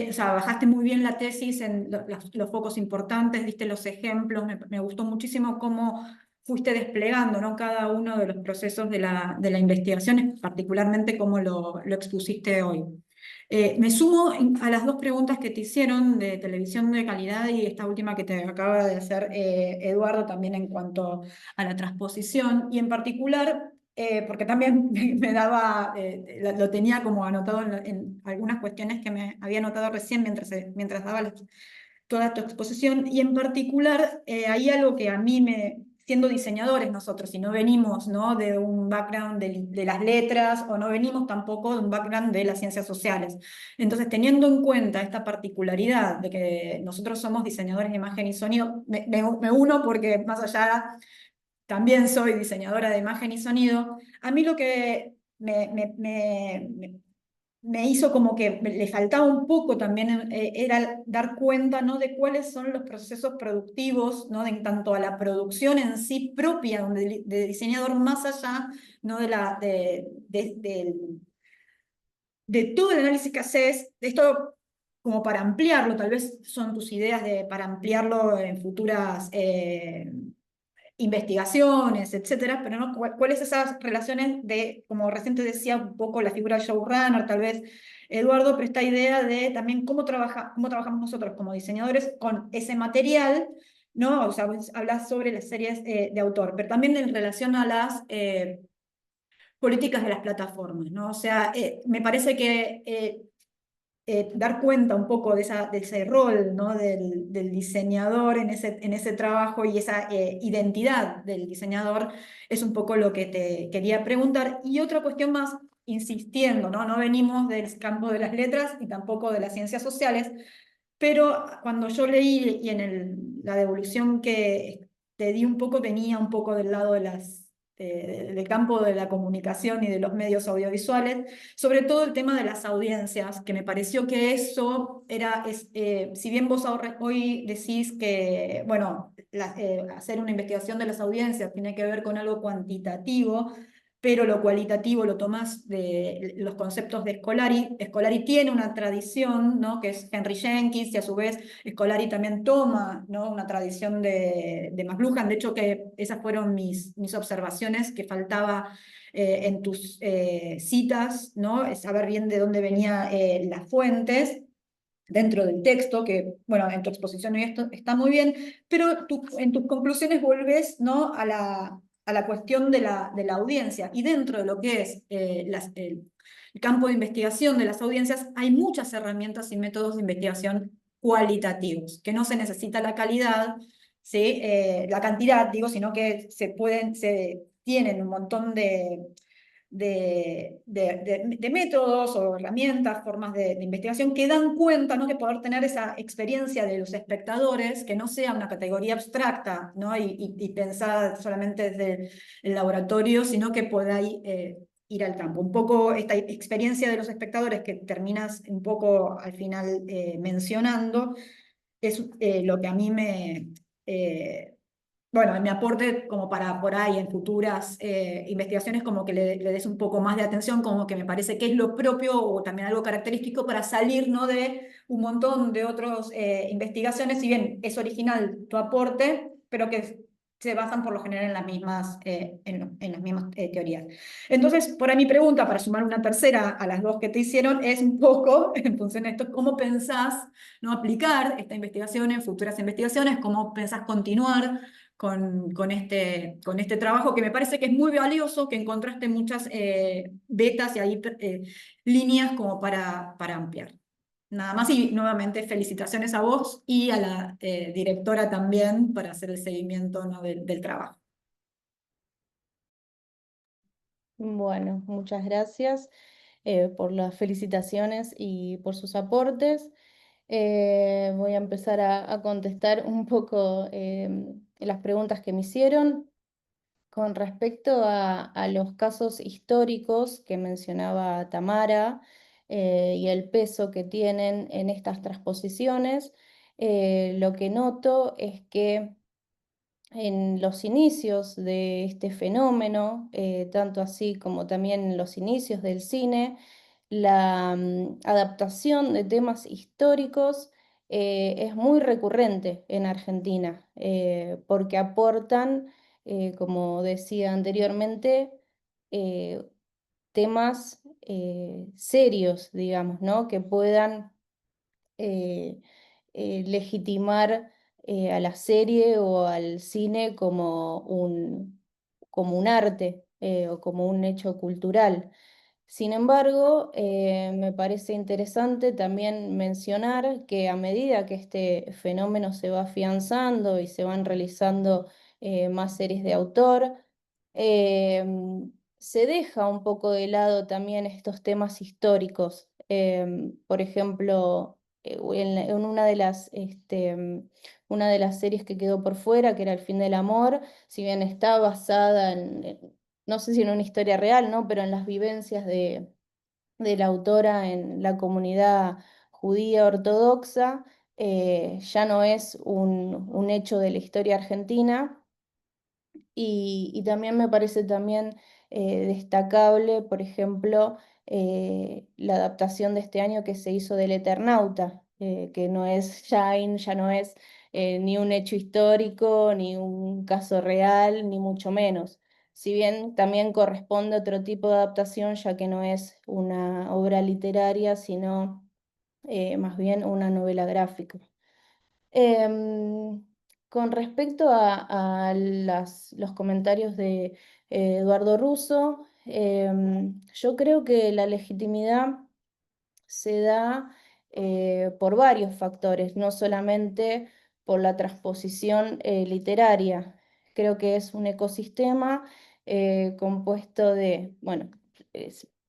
o sea, bajaste muy bien la tesis en los focos importantes, diste los ejemplos, me gustó muchísimo cómo fuiste desplegando, ¿no? Cada uno de los procesos de la investigación, particularmente cómo lo expusiste hoy. Me sumo a las dos preguntas que te hicieron de televisión de calidad y esta última que te acaba de hacer Eduardo también en cuanto a la transposición y en particular, porque también me daba, lo tenía como anotado en algunas cuestiones que me había anotado recién mientras daba toda tu exposición y en particular hay algo que a mí siendo diseñadores nosotros, y no venimos, ¿no?, de un background de las letras o no venimos tampoco de un background de las ciencias sociales. Entonces, teniendo en cuenta esta particularidad de que nosotros somos diseñadores de imagen y sonido, me uno porque más allá también soy diseñadora de imagen y sonido, a mí lo que me hizo como que le faltaba un poco también, era dar cuenta, ¿no?, de cuáles son los procesos productivos, ¿no?, en tanto a la producción en sí propia de diseñador, más allá, ¿no?, de todo el análisis que haces. Esto como para ampliarlo, tal vez son tus ideas para ampliarlo en futuras investigaciones, etcétera, pero ¿no? ¿Cuáles esas relaciones de, como recién te decía, un poco la figura del showrunner, tal vez Eduardo, pero esta idea de también cómo trabajamos nosotros como diseñadores con ese material, ¿no? O sea, hablas sobre las series de autor, pero también en relación a las políticas de las plataformas, ¿no? O sea, me parece que dar cuenta un poco de ese rol, ¿no?, del diseñador en ese trabajo y esa identidad del diseñador es un poco lo que te quería preguntar. Y otra cuestión más, insistiendo, ¿no? No venimos del campo de las letras y tampoco de las ciencias sociales, pero cuando yo leí y en la devolución que te di un poco, tenía un poco del lado del campo de la comunicación y de los medios audiovisuales, sobre todo el tema de las audiencias, que me pareció que eso si bien vos hoy decís que, bueno, hacer una investigación de las audiencias tiene que ver con algo cuantitativo, pero lo cualitativo lo tomás de los conceptos de Scolari. Scolari tiene una tradición, ¿no?, que es Henry Jenkins, y a su vez Scolari también toma, ¿no?, una tradición de McLuhan. De hecho, que esas fueron mis observaciones, que faltaba en tus citas, ¿no?, saber bien de dónde venían las fuentes dentro del texto, que, bueno, en tu exposición y esto está muy bien, pero en tus conclusiones volvés, ¿no?, a la cuestión de la audiencia, y dentro de lo que es el campo de investigación de las audiencias, hay muchas herramientas y métodos de investigación cualitativos, que no se necesita la calidad, ¿sí?, la cantidad, digo, sino que se tienen un montón de métodos o herramientas, formas de investigación que dan cuenta, ¿no?, de poder tener esa experiencia de los espectadores, que no sea una categoría abstracta, ¿no?, y pensada solamente desde el laboratorio, sino que podáis ir al campo. Un poco esta experiencia de los espectadores que terminas un poco al final mencionando, es lo que a mí bueno, mi aporte como para por ahí en futuras investigaciones, como que le des un poco más de atención, como que me parece que es lo propio o también algo característico para salir, ¿no?, de un montón de otras investigaciones, si bien es original tu aporte, pero que se basan por lo general en las mismas teorías. Entonces, por ahí mi pregunta, para sumar una tercera a las dos que te hicieron, es un poco, en función de esto, ¿cómo pensás, ¿no?, aplicar esta investigación en futuras investigaciones? ¿Cómo pensás continuar con este trabajo, que me parece que es muy valioso, que encontraste muchas betas y ahí líneas como para ampliar? Nada más, y nuevamente felicitaciones a vos y a la directora también por hacer el seguimiento, ¿no?, del trabajo. Bueno, muchas gracias por las felicitaciones y por sus aportes. Voy a empezar a contestar un poco las preguntas que me hicieron. Con respecto a los casos históricos que mencionaba Tamara y el peso que tienen en estas transposiciones, lo que noto es que en los inicios de este fenómeno, tanto así como también en los inicios del cine, la adaptación de temas históricos es muy recurrente en Argentina, porque aportan, como decía anteriormente, eh, temas serios, digamos, ¿no? Que puedan eh, legitimar a la serie o al cine como un arte o como un hecho cultural. Sin embargo, me parece interesante también mencionar que a medida que este fenómeno se va afianzando y se van realizando más series de autor, se deja un poco de lado también estos temas históricos. Por ejemplo, en una de las series que quedó por fuera, que era El fin del amor, si bien está basada no sé si en una historia real, ¿no? Pero en las vivencias de la autora en la comunidad judía ortodoxa, ya no es un hecho de la historia argentina. Y también me parece también destacable, por ejemplo, la adaptación de este año que se hizo del Eternauta, que no es Shine, ya no es ni un hecho histórico, ni un caso real, ni mucho menos. Si bien también corresponde a otro tipo de adaptación, ya que no es una obra literaria, sino más bien una novela gráfica. Em, con respecto a los comentarios de Eduardo Russo, yo creo que la legitimidad se da por varios factores, no solamente por la transposición literaria. Creo que es un ecosistema compuesto de, bueno,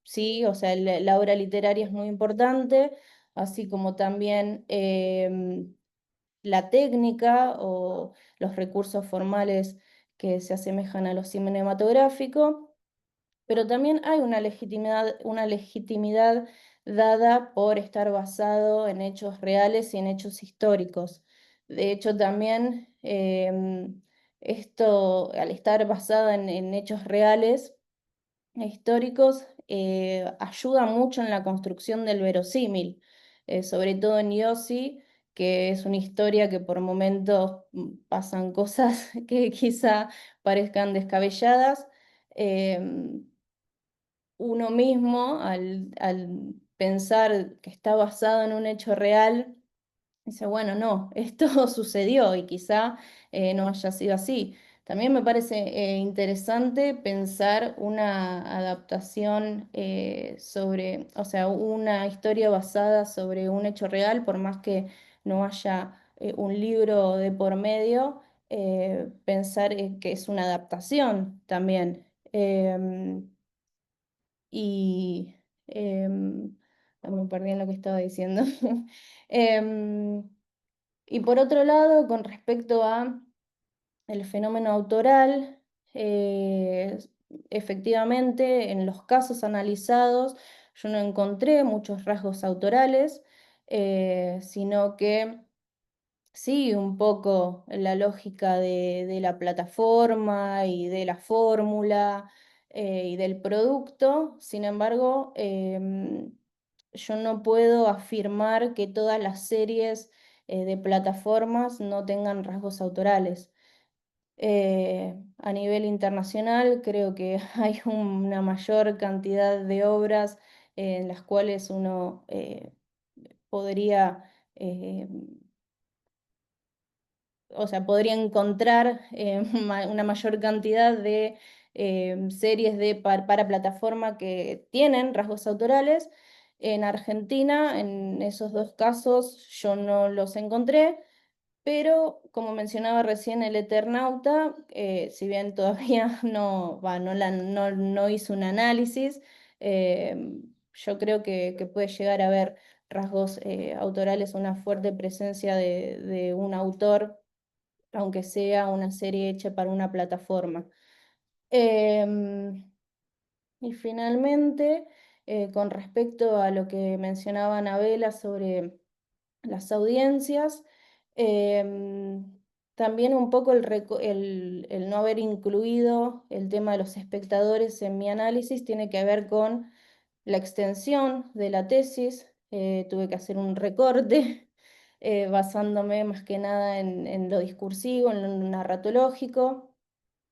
sí, o sea, la obra literaria es muy importante, así como también la técnica o los recursos formales que se asemejan a lo cinematográfico, pero también hay una legitimidad dada por estar basado en hechos reales y en hechos históricos. De hecho, también esto, al estar basada en hechos reales, históricos ayuda mucho en la construcción del verosímil, sobre todo en Yossi, que es una historia que por momentos pasan cosas que quizá parezcan descabelladas. em, Uno mismo, al pensar que está basado en un hecho real, dice, bueno, no, esto sucedió y quizá no haya sido así. También me parece interesante pensar una adaptación sobre, o sea, una historia basada sobre un hecho real, por más que no haya un libro de por medio, pensar que es una adaptación también. Y me perdí en lo que estaba diciendo. Em, y por otro lado, con respecto a el fenómeno autoral, eh, efectivamente, en los casos analizados, yo no encontré muchos rasgos autorales, sino que sí, un poco la lógica de la plataforma y de la fórmula y del producto. Sin embargo, yo no puedo afirmar que todas las series de plataformas no tengan rasgos autorales. A nivel internacional, creo que hay una mayor cantidad de obras en las cuales uno podría eh, o sea, podría encontrar una mayor cantidad de series para plataforma que tienen rasgos autorales. En Argentina, en esos dos casos, yo no los encontré, pero como mencionaba recién el Eternauta, si bien todavía no hizo un análisis, yo creo que puede llegar a haber rasgos autorales, una fuerte presencia de un autor aunque sea una serie hecha para una plataforma. Em, y finalmente, con respecto a lo que mencionaba Anabela sobre las audiencias, También un poco el no haber incluido el tema de los espectadores en mi análisis tiene que ver con la extensión de la tesis. Tuve que hacer un recorte basándome más que nada en lo discursivo, en lo narratológico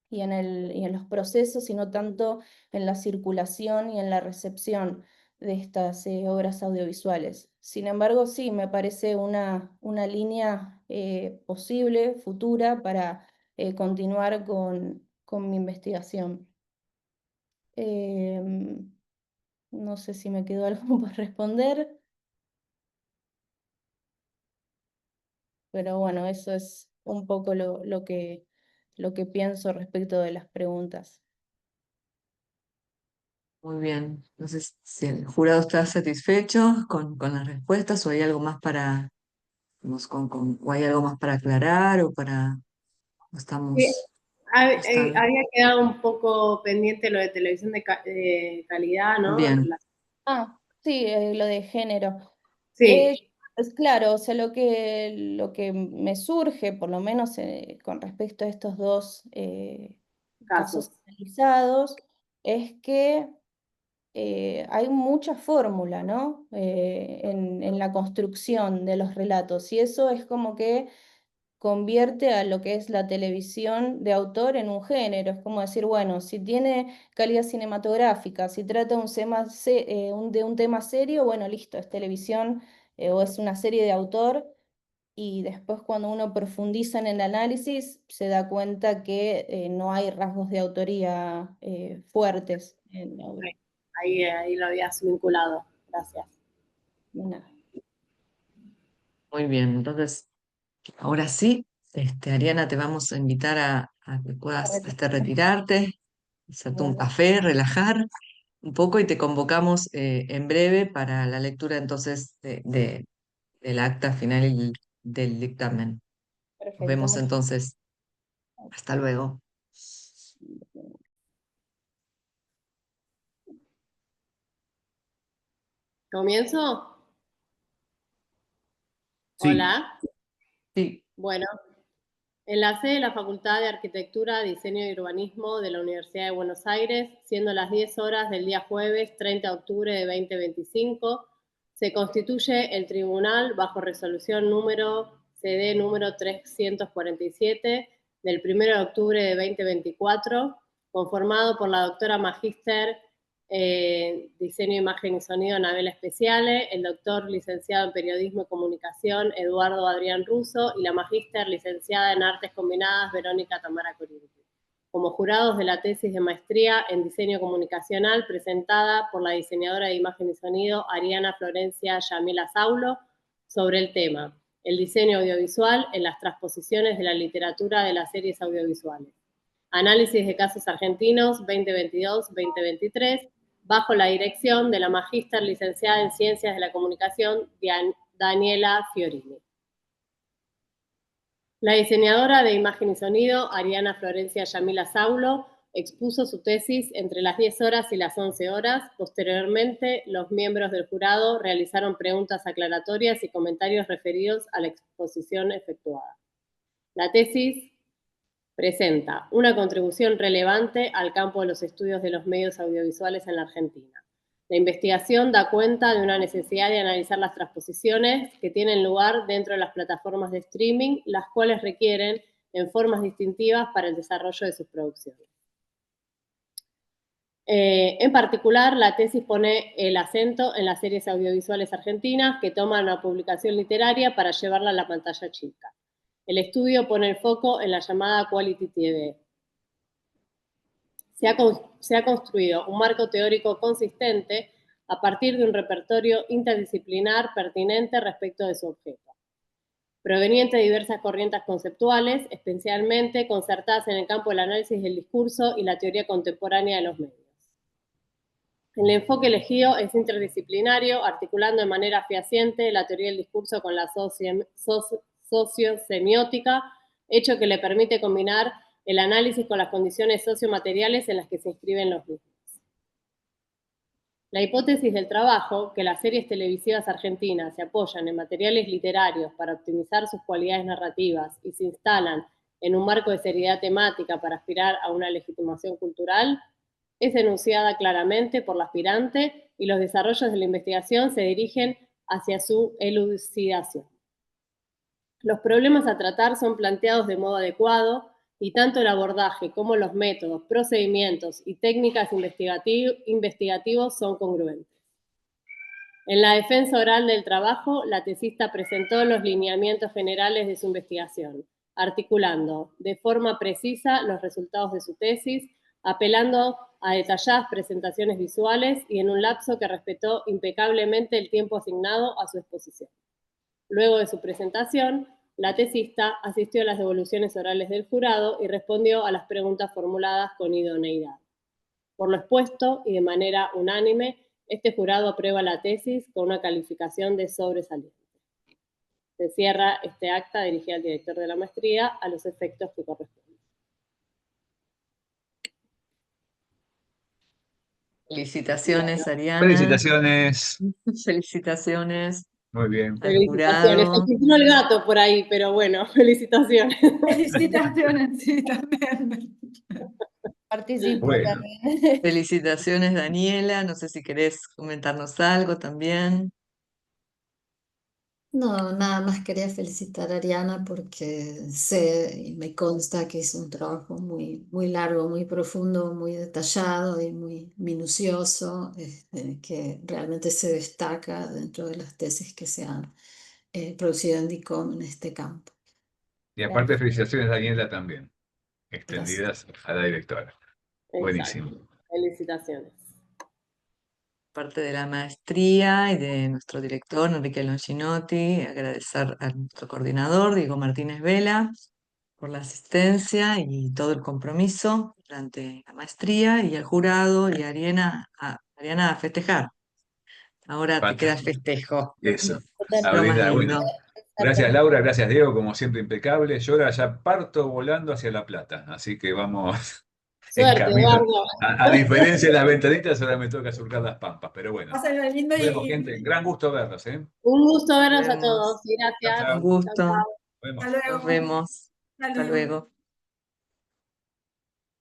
y en los procesos, y no tanto en la circulación y en la recepción de estas obras audiovisuales. Sin embargo, sí, me parece una línea posible, futura, para continuar con mi investigación. No sé si me quedó algo por responder, pero bueno, eso es un poco lo que pienso respecto de las preguntas. Muy bien. Entonces, si el jurado está satisfecho con las respuestas, o hay algo más para, digamos, o hay algo más para aclarar, o para, o Sí, estamos, están había quedado un poco pendiente lo de televisión de calidad, ¿no? bien, Sí, lo de género. Sí, Pues claro, o sea, lo que me surge, por lo menos con respecto a estos dos casos casos. analizados, es que hay mucha fórmula, ¿no? En la construcción de los relatos, y eso es como que convierte a lo que es la televisión de autor en un género. Es como decir, bueno, si tiene calidad cinematográfica, si trata de un tema serio, bueno, listo, es televisión o es una serie de autor. Y después, cuando uno profundiza en el análisis, se da cuenta que no hay rasgos de autoría fuertes en la obra. Ahí lo habías vinculado. Gracias. Nada. muy bien. Entonces, ahora sí, Ariana, te vamos a invitar a que puedas retirarte, hacerte un Bueno, café, relajar un poco, y te convocamos en breve para la lectura entonces del acta final del dictamen. Nos perfecto. vemos entonces. Hasta luego. ¿Comienzo? Sí, Hola. Sí, Bueno, en la sede de la Facultad de Arquitectura, Diseño y Urbanismo de la Universidad de Buenos Aires, siendo las 10 horas del día jueves 30 de octubre de 2025, se constituye el tribunal bajo resolución número CD número 347 del 1 de octubre de 2024, conformado por la doctora magíster Diseño, Imagen y Sonido Anabela Speciale, el doctor licenciado en Periodismo y Comunicación Eduardo Adrián Russo y la magíster licenciada en Artes Combinadas Verónica Tamara Corinti, como jurados de la tesis de maestría en Diseño Comunicacional presentada por la diseñadora de Imagen y Sonido Ariana Florencia Yamila Saulo sobre el tema el diseño audiovisual en las transposiciones de la literatura de las series audiovisuales. Análisis de casos argentinos 2022-2023, bajo la dirección de la magíster licenciada en Ciencias de la Comunicación, Daniela Fiorini. La diseñadora de imagen y sonido, Ariana Florencia Yamila Saulo, expuso su tesis entre las 10 horas y las 11 horas. Posteriormente, los miembros del jurado realizaron preguntas aclaratorias y comentarios referidos a la exposición efectuada. La tesis presenta una contribución relevante al campo de los estudios de los medios audiovisuales en la Argentina. La investigación da cuenta de una necesidad de analizar las transposiciones que tienen lugar dentro de las plataformas de streaming, las cuales requieren en formas distintivas para el desarrollo de sus producciones. En particular, la tesis pone el acento en las series audiovisuales argentinas que toman una publicación literaria para llevarla a la pantalla chica. El estudio pone el foco en la llamada Quality TV. Se ha construido un marco teórico consistente a partir de un repertorio interdisciplinar pertinente respecto de su objeto, proveniente de diversas corrientes conceptuales, especialmente concertadas en el campo del análisis del discurso y la teoría contemporánea de los medios. El enfoque elegido es interdisciplinario, articulando de manera fehaciente la teoría del discurso con la sociosemiótica, hecho que le permite combinar el análisis con las condiciones sociomateriales en las que se inscriben los mismos. La hipótesis del trabajo, que las series televisivas argentinas se apoyan en materiales literarios para optimizar sus cualidades narrativas y se instalan en un marco de seriedad temática para aspirar a una legitimación cultural, es enunciada claramente por la aspirante y los desarrollos de la investigación se dirigen hacia su elucidación. Los problemas a tratar son planteados de modo adecuado y tanto el abordaje como los métodos, procedimientos y técnicas investigativos son congruentes. En la defensa oral del trabajo, la tesista presentó los lineamientos generales de su investigación, articulando de forma precisa los resultados de su tesis, apelando a detalladas presentaciones visuales y en un lapso que respetó impecablemente el tiempo asignado a su exposición. Luego de su presentación, la tesista asistió a las devoluciones orales del jurado y respondió a las preguntas formuladas con idoneidad. Por lo expuesto y de manera unánime, este jurado aprueba la tesis con una calificación de sobresaliente. Se cierra este acta dirigida al director de la maestría a los efectos que corresponden. Felicitaciones, Ariana. Felicitaciones. Felicitaciones Muy bien. al Felicitaciones. jurado. Se quitó el gato por ahí, pero bueno, felicitaciones. Felicitaciones, sí, también. Participo Bueno. también. Felicitaciones, Daniela. No sé si querés comentarnos algo también. No, nada más quería felicitar a Ariana porque sé y me consta que hizo un trabajo muy, muy largo, muy profundo, muy detallado y muy minucioso, que realmente se destaca dentro de las tesis que se han producido en DICOM en este campo. Y aparte, felicitaciones, Daniela, también, Gracias. extendidas a la directora. Buenísimo. Exacto. Felicitaciones. Parte de la maestría y de nuestro director, Enrique Longinotti, agradecer a nuestro coordinador, Diego Martínez Vela, por la asistencia y todo el compromiso durante la maestría, y al jurado y a Ariana a festejar. Ahora te Pata. queda el festejo. Eso. Lo A más brindar. lindo. Bueno, gracias, Laura, gracias, Diego, como siempre impecable. Yo ahora ya parto volando hacia La Plata, así que vamos en Suerte, camino. Eduardo. A diferencia de las ventanitas, ahora me toca surcar las pampas, pero bueno. Pásenlo lindo Bueno, y gente, gran gusto verlos, ¿eh? Un gusto verlos a Nos vemos. todos. Gracias. Chao, Un chao. gusto. Nos vemos. hasta Nos luego. vemos. Hasta Saludos. luego.